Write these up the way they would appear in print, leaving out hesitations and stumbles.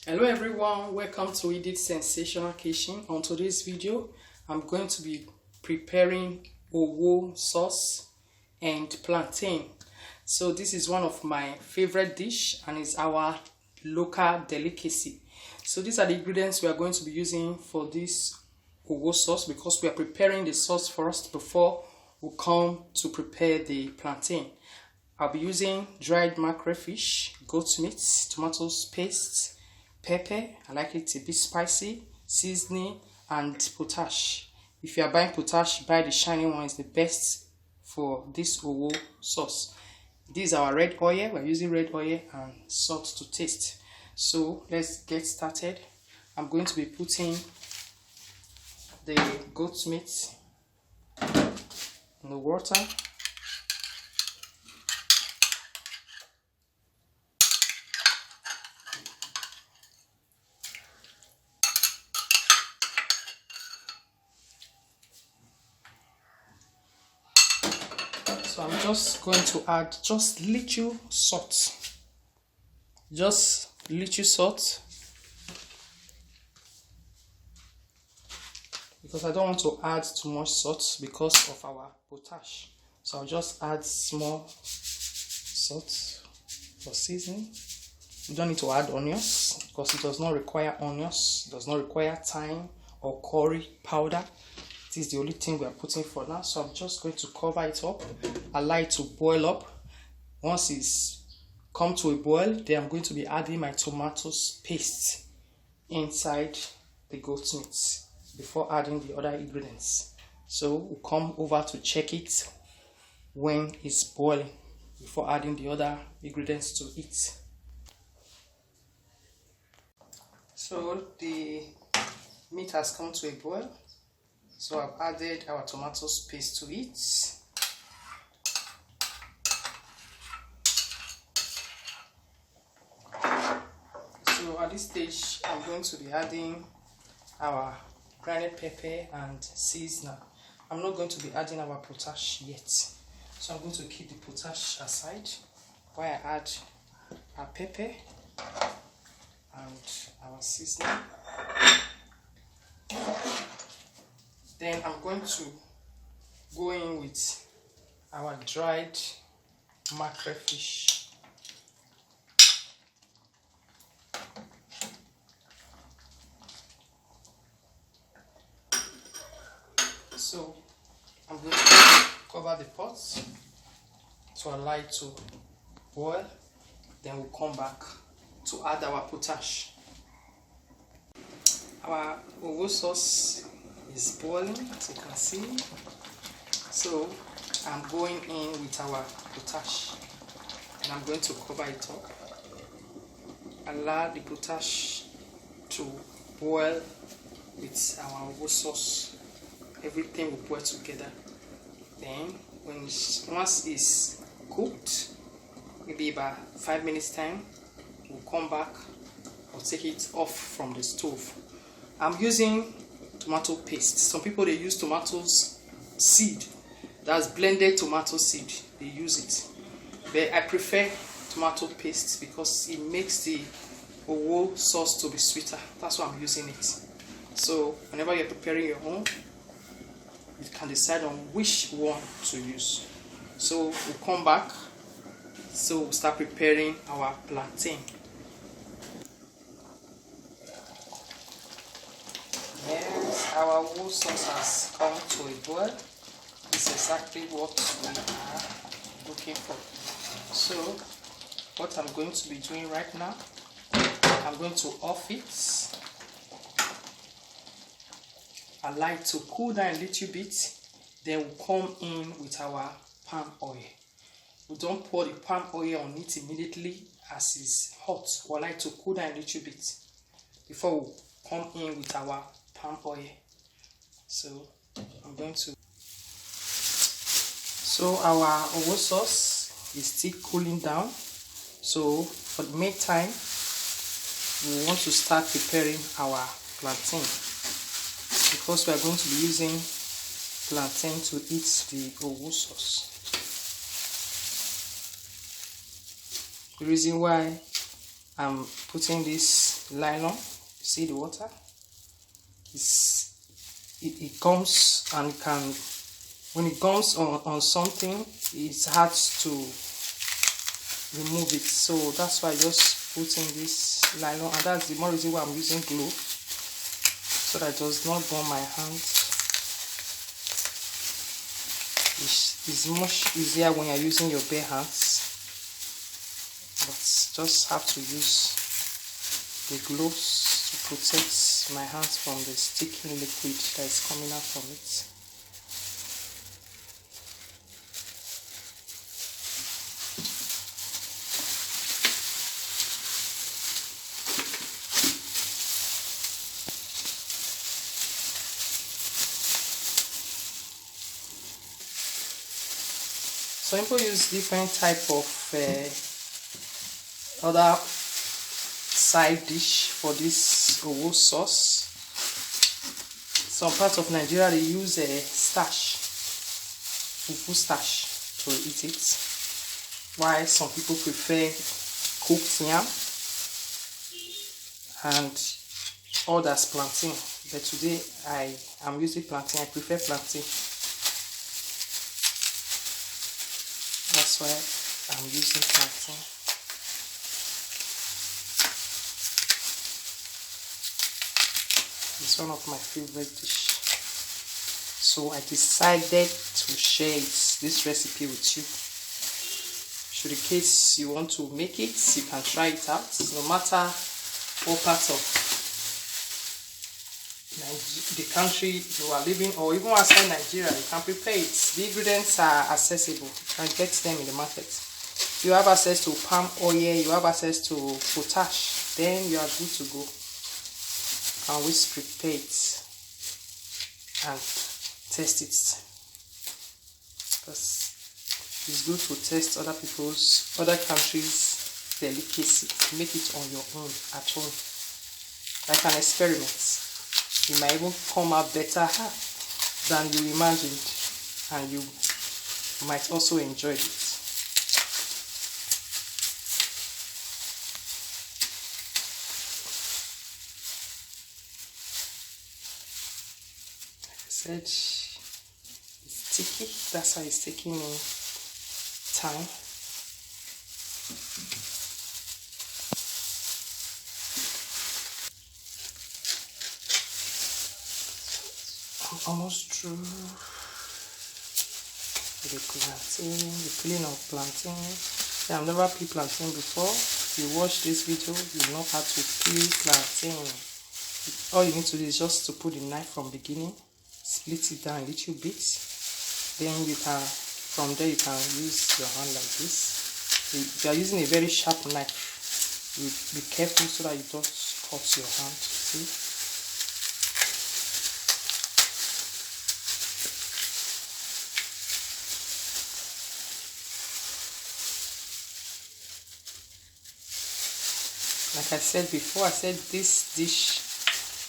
Hello everyone, welcome to Edith's Sensational Kitchen. On today's video, I'm going to be preparing owo sauce and plantain. So this is one of my favorite dish and it's our local delicacy. So these are the ingredients we are going to be using for this owo sauce because we are preparing the sauce first before we come to prepare the plantain. I'll be using dried mackerel fish, goat meat, tomatoes paste, pepper, I like it a bit spicy, seasoning, and potash. If you are buying potash, buy the shiny one, it's the best for this owo sauce. This is our red oil, we're using red oil and salt to taste. So let's get started. I'm going to be putting the goat meat in the water. So I'm just going to add just little salt. Just little salt. Because I don't want to add too much salt because of our potash. So I'll just add small salt for seasoning. You don't need to add onions because it does not require onions. It does not require thyme or curry powder. This is the only thing we are putting for now, so I'm just going to cover it up, allow it to boil up. Once it's come to a boil, then I'm going to be adding my tomatoes paste inside the goat meat before adding the other ingredients. So we'll come over to check it when it's boiling before adding the other ingredients to it. So the meat has come to a boil. So I've added our tomatoes paste to it. So at this stage, I'm going to be adding our grounded pepper and seasoner. I'm not going to be adding our potash yet. So I'm going to keep the potash aside while I add our pepper and our seasoning. Then I'm going to go in with our dried mackerel fish. So I'm going to cover the pot to allow it to boil. Then we'll come back to add our potash. Our owo sauce is boiling, as you can see. So I'm going in with our potash and I'm going to cover it up. Allow the potash to boil with our owo sauce. Everything will boil together. Then once it's cooked, maybe about 5 minutes time, we'll come back. I'll take it off from the stove. I'm using tomato paste. Some people, they use tomatoes seed, that's blended tomato seed, they use it, but I prefer tomato paste because it makes the owo sauce to be sweeter. That's why I'm using it. So whenever you're preparing your own, you can decide on which one to use. So we'll come back, so we'll start preparing our plantain. Yes, our owo sauce has come to a boil. This is exactly what we are looking for. So what I'm going to be doing right now, I'm going to off it, allow it to cool down a little bit, then we'll come in with our palm oil. We don't pour the palm oil on it immediately as it's hot. We'll allow it to cool down a little bit before we come in with our palm oil. So I'm going to. So our owo sauce is still cooling down. So for the meantime, we want to start preparing our plantain because we are going to be using plantain to eat the owo sauce. The reason why I'm putting this nylon. You see the water? It comes and can, when it comes on something, it's hard to remove it. So that's why I just put in this nylon, and that's the more reason why I'm using glove, so that it does not burn my hand. It's much easier when you're using your bare hands, but just have to use the gloves to protect my hands from the sticky liquid that is coming out from it. Some people use different type of other side dish for this owo sauce. Some parts of Nigeria they use starch, fufu starch, to eat it, while some people prefer cooked yam and others plantain. But today I am using plantain. I prefer plantain. That's why I'm using plantain. It's one of my favorite dish. So I decided to share this recipe with you. Should in case you want to make it, you can try it out. No matter what part of the country you are living, or even outside Nigeria, you can prepare it. The ingredients are accessible. You can get them in the market. You have access to palm oil, you have access to potash, then you are good to go. And always prepare it and test it, because it's good to test other countries' delicacy. Make it on your own at home, like an experiment. It might even come out better than you imagined, and you might also enjoy it. Like I said, it's sticky. That's why it's taking me time. Almost through the plantain, the peeling of plantain. Yeah, I've never peeled plantain before. If you watch this video, you know how to peel plantain. All you need to do is just to put the knife from beginning, split it down a little bit. Then you can, from there you can use your hand like this. If you are using a very sharp knife, you be careful so that you don't cut your hand. See? Like I said before, I said this dish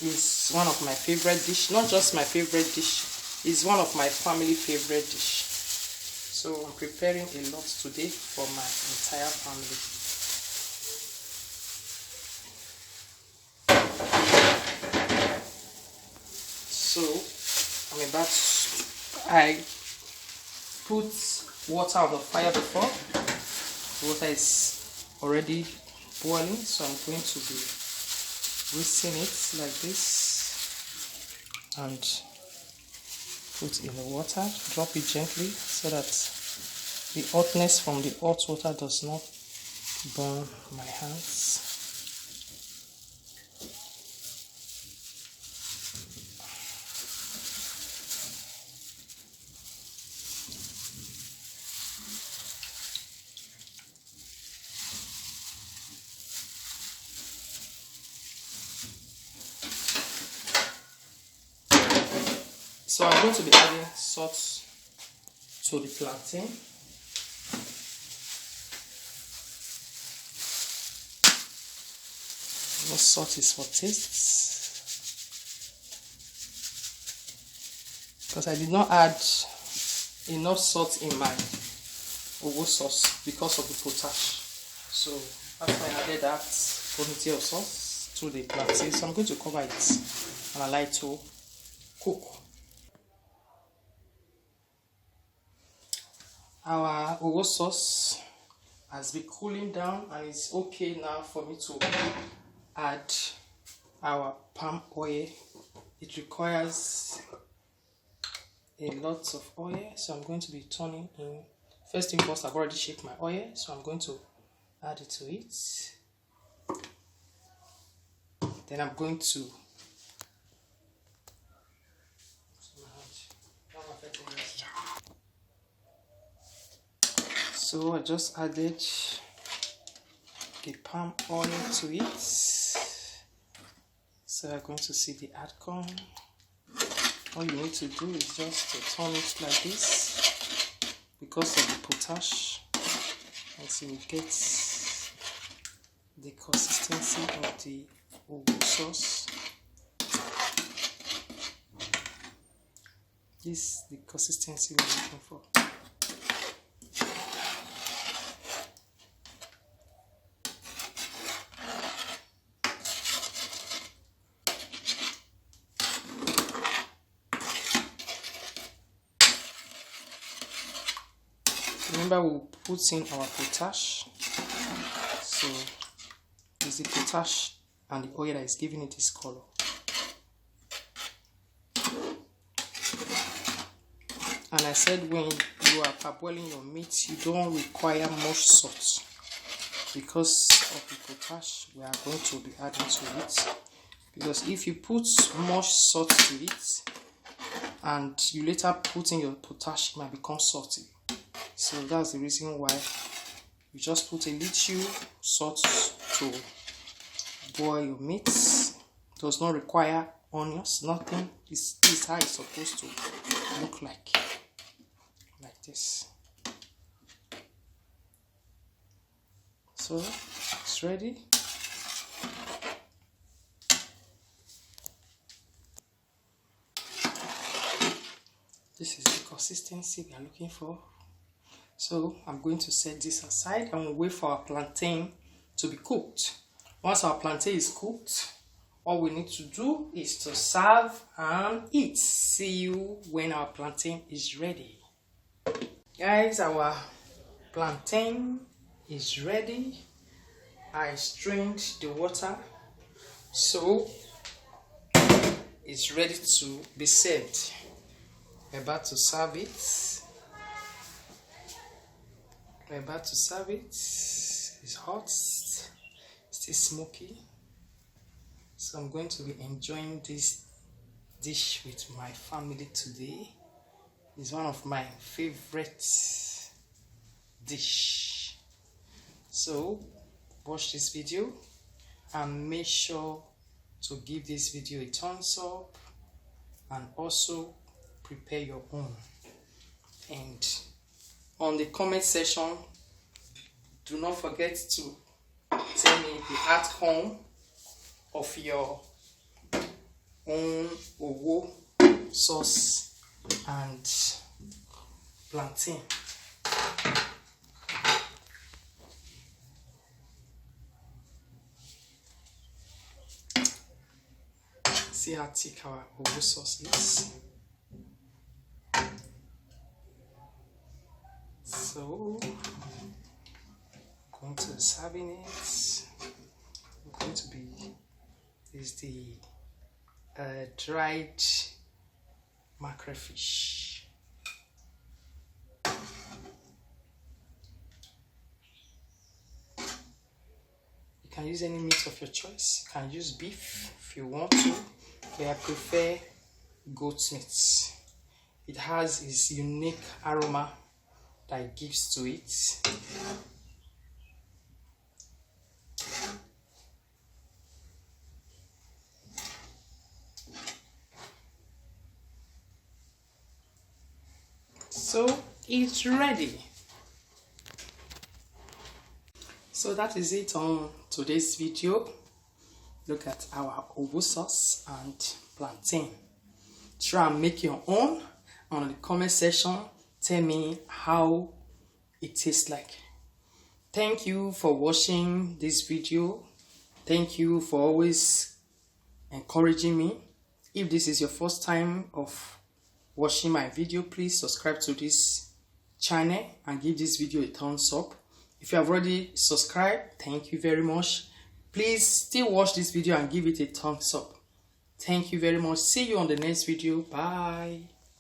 is one of my favorite dish. Not just my favorite dish, it's one of my family favorite dish. So I'm preparing a lot today for my entire family. So I put water on the fire before. The water is already boiling, so I'm going to be whisking it like this and put in the water, drop it gently so that the hotness from the hot water does not burn my hands. So I'm going to be adding salt to the plantain. No salt is for taste, because I did not add enough salt in my owo sauce because of the potash. So that's why I added that quantity of salt. to the plantain, so I'm going to cover it and allow it to cook. Our owo sauce has been cooling down and it's okay now for me to add our palm oil. It requires a lot of oil, so I'm going to be turning in. First thing first, I've already shaped my oil, so I'm going to add it to it. Then I'm going to so I just added the palm oil to it. So I'm going to see the outcome. All you need to do is just to turn it like this because of the potash, and so you get the consistency of the owo sauce. This is the consistency we're looking for. Remember, we'll put in our potash, so it's the potash and the oil that is giving it this color. And I said when you are parboiling your meat, you don't require much salt because of the potash we are going to be adding to it. Because if you put much salt to it and you later put in your potash, it might become salty. So that's the reason why you just put a little salt to boil your meat. Does not require onions, nothing. This is how it's supposed to look like this. So it's ready. This is the consistency we are looking for. So I'm going to set this aside and we'll wait for our plantain to be cooked. Once our plantain is cooked, all we need to do is to serve and eat. See you when our plantain is ready. Guys, our plantain is ready. I strained the water, so it's ready to be served. We're about to serve it. We're about to serve it. It's hot, still smoky. So I'm going to be enjoying this dish with my family today. It's one of my favorite dish. So watch this video and make sure to give this video a thumbs up and also prepare your own. And on the comment section, do not forget to tell me the outcome of your own owo sauce and plantain. See how thick our owo sauce is. So I'm going to be serving it. I'm going to be, this is the dried mackerel fish. You can use any meat of your choice. You can use beef if you want to, but I prefer goat meat. It has its unique aroma that it gives to it. So it's ready. So that is it on today's video. Look at our owo sauce and plantain. Try and make your own. On the comment section, tell me how it tastes like. Thank you for watching this video. Thank you for always encouraging me. If this is your first time of watching my video, please subscribe to this channel and give this video a thumbs up. If you have already subscribed, thank you very much. Please still watch this video and give it a thumbs up. Thank you very much. See you on the next video. Bye.